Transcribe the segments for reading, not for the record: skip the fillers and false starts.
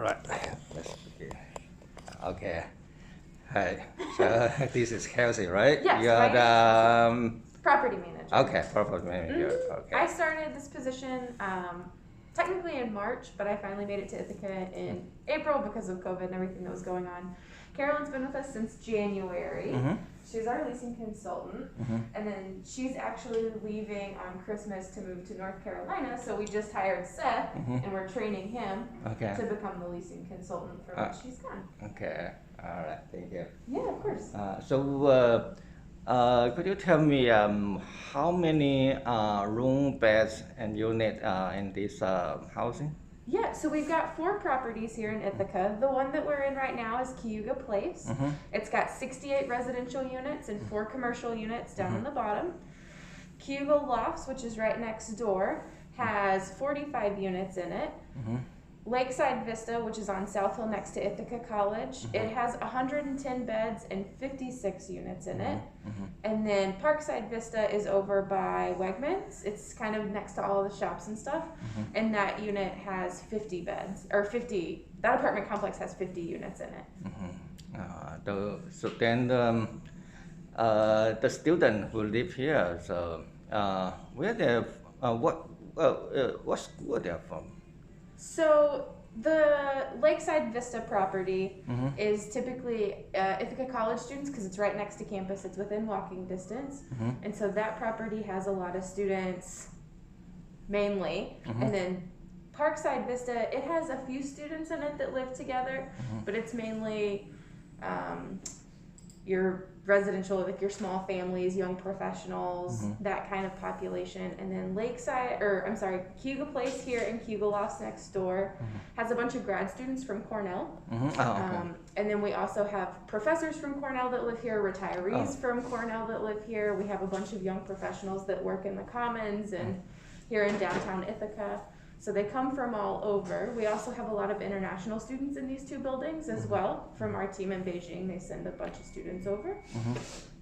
right, let's begin. Okay. Hi. So this is Kelsey, right? Yes, You're my the property manager. okay, property manager. Okay. I started this position technically in March, but I finally made it to Ithaca in April because of COVID and everything that was going on. Carolyn's been with us since January. She's our leasing consultant, and then she's actually leaving on Christmas to move to North Carolina. So we just hired Seth, and we're training him to become the leasing consultant for when she's gone. Okay. All right. Thank you. Yeah, of course. Could you tell me how many room, beds, and unit in this housing? Yeah, so we've got 4 properties here in Ithaca. The one that we're in right now is Caiyuga Place. It's got 68 residential units and 4 commercial units down in the bottom. Caiyuga Lofts, which is right next door, has 45 units in it. Lakeside Vista, which is on South Hill next to Ithaca College, it has 110 beds and 56 units in it. And then Parkside Vista is over by Wegmans. It's kind of next to all the shops and stuff. And that unit has 50 beds, or 50, that apartment complex has 50 units in it. So then the student who live here, so where they what school they're from? So the Lakeside Vista property is typically Ithaca College students because it's right next to campus. It's within walking distance. And so that property has a lot of students mainly. And then Parkside Vista, it has a few students in it that live together, but it's mainly your residential, like your small families, young professionals, that kind of population. And then Caiyuga Place here and Caiyuga Lofts next door has a bunch of grad students from Cornell. And then we also have professors from Cornell that live here, retirees from Cornell that live here. We have a bunch of young professionals that work in the Commons and here in downtown Ithaca. So they come from all over. We also have a lot of international students in these 2 buildings as well. From our team in Beijing, they send a bunch of students over.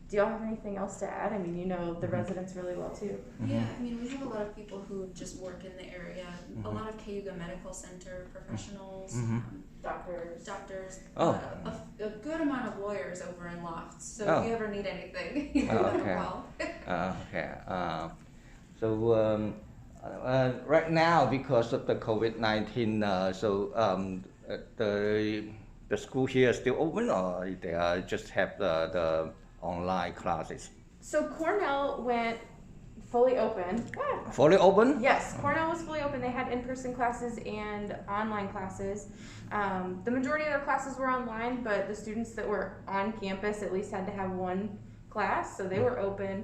Do y'all have anything else to add? I mean, you know the residents really well too. Yeah, I mean, we have a lot of people who just work in the area. A lot of Caiyuga Medical Center professionals, doctors, a good amount of lawyers over in Lofts. So if you ever need anything, you know them well. Right now, because of the COVID-19, the school here is still open, or they just have the online classes? So Cornell went fully open. Fully open? Yes, Cornell was fully open. They had in-person classes and online classes. The majority of their classes were online, but the students that were on campus at least had to have 1 class, so they were open.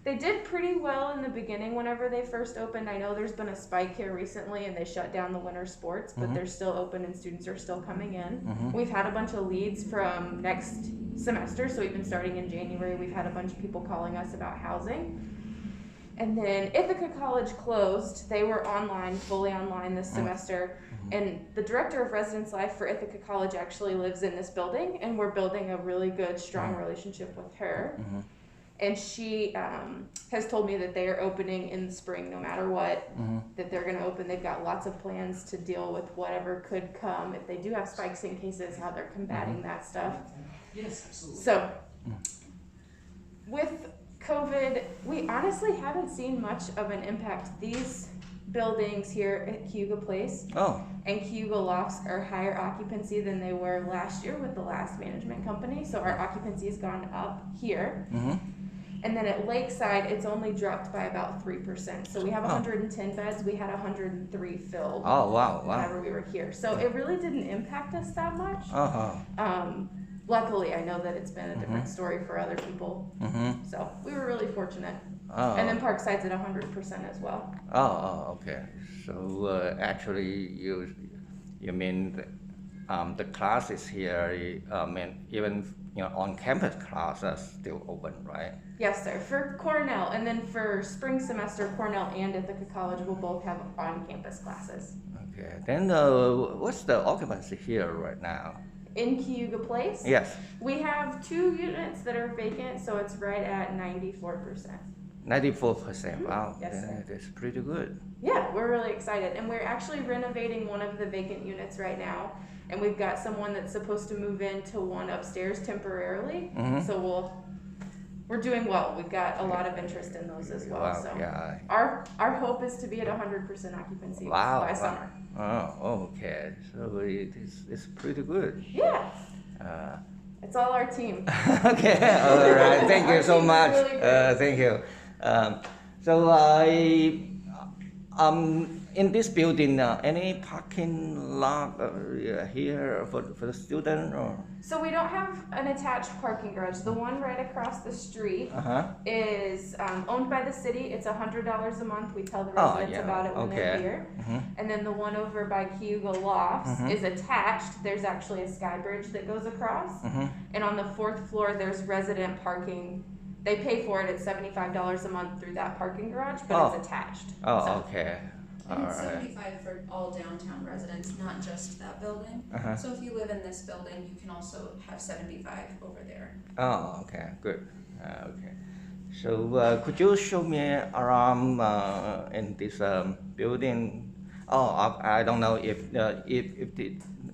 They did pretty well in the beginning whenever they first opened. I know there's been a spike here recently and they shut down the winter sports, but they're still open and students are still coming in. We've had a bunch of leads from next semester, so we've been starting in January. We've had a bunch of people calling us about housing. And then Ithaca College closed. They were online, fully online this semester. And the director of residence life for Ithaca College actually lives in this building, and we're building a really good, strong relationship with her. And she has told me that they are opening in the spring no matter what, that they're going to open. They've got lots of plans to deal with whatever could come. If they do have spikes in cases, how they're combating that stuff. Yes, absolutely. So with COVID, we honestly haven't seen much of an impact. These buildings here at Caiyuga Place and Caiyuga Lofts are higher occupancy than they were last year with the last management company. So our occupancy has gone up here. And then at Lakeside, it's only dropped by about 3%. So we have 110 beds. We had 103 filled. Whenever we were here. So it really didn't impact us that much. Luckily, I know that it's been a different story for other people. So we were really fortunate. And then Parkside's at 100% as well. Okay. So actually, you mean the classes here, even on-campus classes still open, right? Yes, sir. For Cornell, and then for spring semester, Cornell and Ithaca College will both have on-campus classes. Okay. Then what's the occupancy here right now? In Caiyuga Place? Yes. We have 2 units that are vacant, so it's right at 94%. 94%. Wow, Yes, sir. that's pretty good. Yeah, we're really excited. And we're actually renovating one of the vacant units right now. And we've got someone that's supposed to move into one upstairs temporarily. So we're doing well. We've got a lot of interest in those as well. Wow, So yeah. our hope is to be at 100% occupancy by summer. Oh, okay. So it's pretty good. Yeah. It's all our team. Okay, all right. Thank you Our so team is much. really great. Thank you. So in this building, any parking lot here for the student or? So we don't have an attached parking garage. The one right across the street is owned by the city. It's $100 a month. We tell the residents about it when they're here. And then the one over by Caiyuga Lofts is attached. There's actually a sky bridge that goes across. And on the 4th floor, there's resident parking. They pay for it. It's $75 a month through that parking garage, but it's attached. Okay. And it's 75 for all downtown residents, not just that building. So if you live in this building, you can also have 75 over there. Oh, okay, good. Okay. So could you show me around in this building? Oh, I don't know if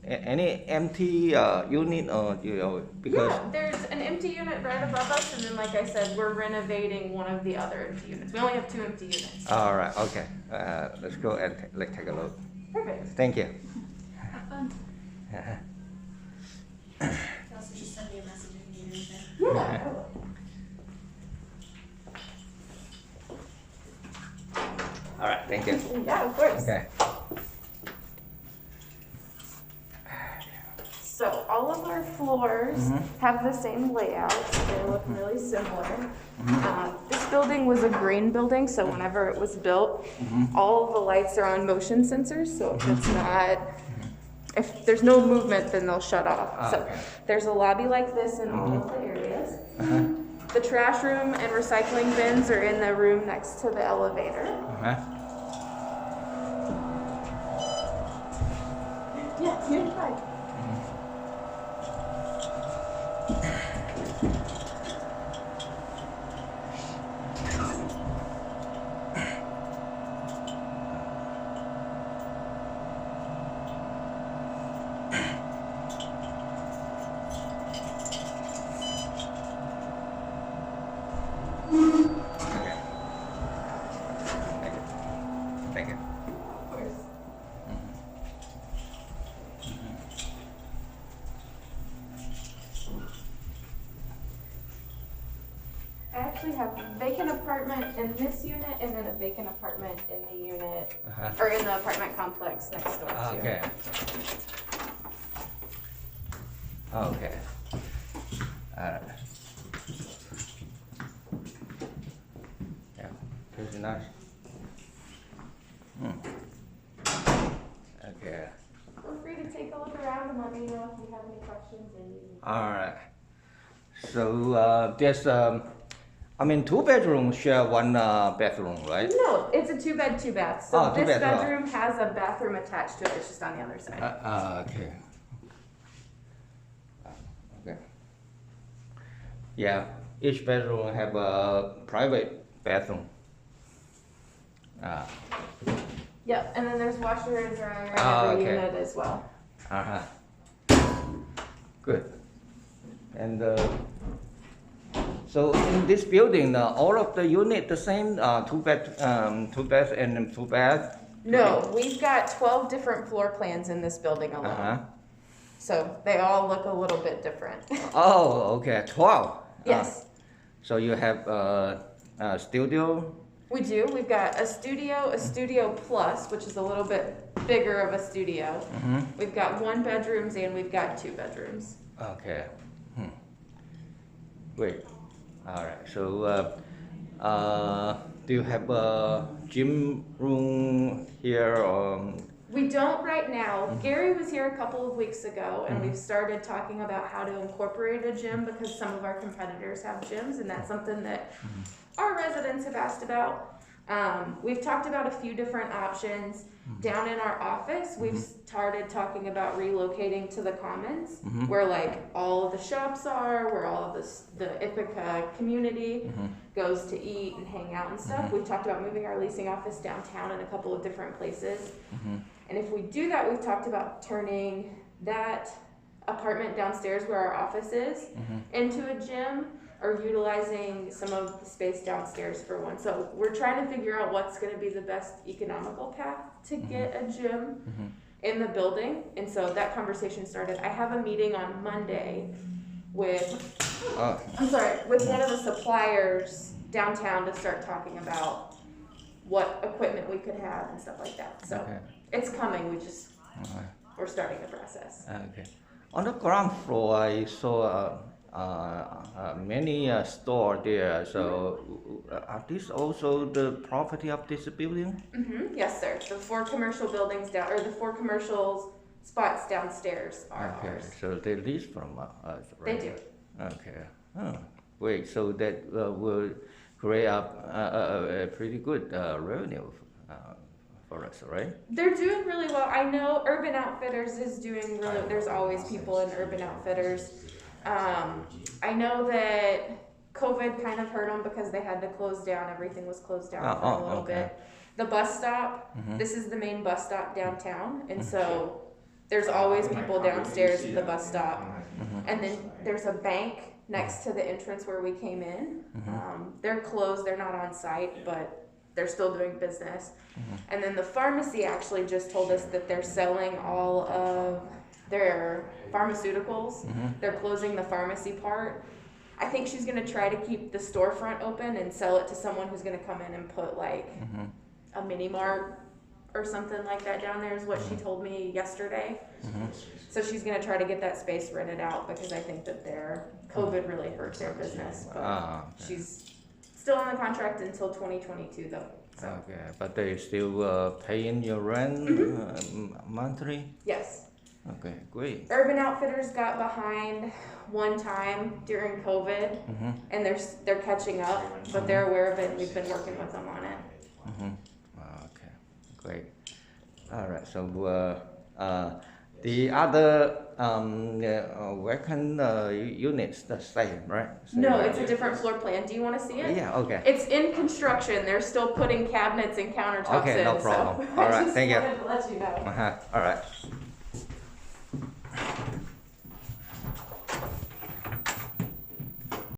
any empty unit or because There's an empty unit right above us, and then like I said, we're renovating one of the other empty units. We only have 2 empty units. all right, okay. Let's go and let's take a look. Perfect. Thank you. Have fun. You also just send me a message if you need anything. Yeah. All right, thank you. Yeah, of course. Okay. So all of our floors have the same layout. So they look really similar. This building was a green building, so whenever it was built, all of the lights are on motion sensors. So if it's not, if there's no movement, then they'll shut off. So there's a lobby like this in all of the areas. The trash room and recycling bins are in the room next to the elevator. Yeah, you're fine. Thank you. Of course. I actually have a vacant apartment in this unit and then a vacant apartment in the unit, or in the apartment complex next door to. Okay. Okay. Yeah, pretty nice. Okay. Feel free to take a look around and let me know if you have any questions or need. All right. So there's 2 bedrooms share 1 bathroom, right? No, it's a 2-bed, 2-bath. So this 2-bed, bedroom has a bathroom attached to it. It's just on the other side. Okay. Okay. Yeah, each bedroom have a private bathroom. Yep, and then there's washer and dryer in every unit as well. Good. And so in this building, all of the unit the same, 2 bath and 2 bath. No, we've got 12 different floor plans in this building alone. So they all look a little bit different. Oh, okay, 12. Yes. So you have a studio. We do. We've got a studio plus, which is a little bit bigger of a studio. We've got 1 bedrooms and we've got 2 bedrooms. Okay. Great. All right. So, do you have a gym room here? Or? We don't right now. Gary was here a couple of weeks ago, and we've started talking about how to incorporate a gym because some of our competitors have gyms, and that's something that our residents have asked about. We've talked about a few different options. Down in our office, we've started talking about relocating to the commons, where like all of the shops are, where all of the Ithaca community goes to eat and hang out and stuff. We've talked about moving our leasing office downtown in a couple of different places. And if we do that, we've talked about turning that apartment downstairs where our office is into a gym, or utilizing some of the space downstairs for one. So we're trying to figure out what's going to be the best economical path to get a gym in the building. And so that conversation started. I have a meeting on Monday with with one of the suppliers downtown to start talking about what equipment we could have and stuff like that. So it's coming. We're starting the process. Okay. On the ground floor, I saw many stores there. So, are these also the property of this building? Yes, sir. The 4 commercial buildings down, or the 4 commercial spots downstairs are ours. So they lease from us, right? They do. Okay. Oh, great. So that will create a pretty good revenue for us, right? They're doing really well. I know Urban Outfitters is doing really. There's always people in Urban Outfitters. I know that COVID kind of hurt them because they had to close down. Everything was closed down for a little bit. The bus stop, this is the main bus stop downtown, and so there's always people downstairs at the bus stop. And then there's a bank next to the entrance where we came in. They're closed, they're not on site, but they're still doing business. And then the pharmacy actually just told us that they're selling all of their pharmaceuticals. They're closing the pharmacy part. I think she's gonna try to keep the storefront open and sell it to someone who's gonna come in and put like a mini mart or something like that down there, is what she told me yesterday. So she's gonna try to get that space rented out because I think that their COVID really hurt their business. But she's still on the contract until 2022 though. So. Okay, but they still paying your rent monthly? Yes. Okay, great. Urban Outfitters got behind one time during COVID, and they're catching up, but they're aware of it, and we've been working with them on it. Okay, great. All right, so the other vacant units the same, right? Same, No, right? it's a different floor plan. Do you want to see it? Yeah, okay. It's in construction. They're still putting cabinets and countertops in. Okay, no problem. So All right, I just thank you. wanted to let you know. All right.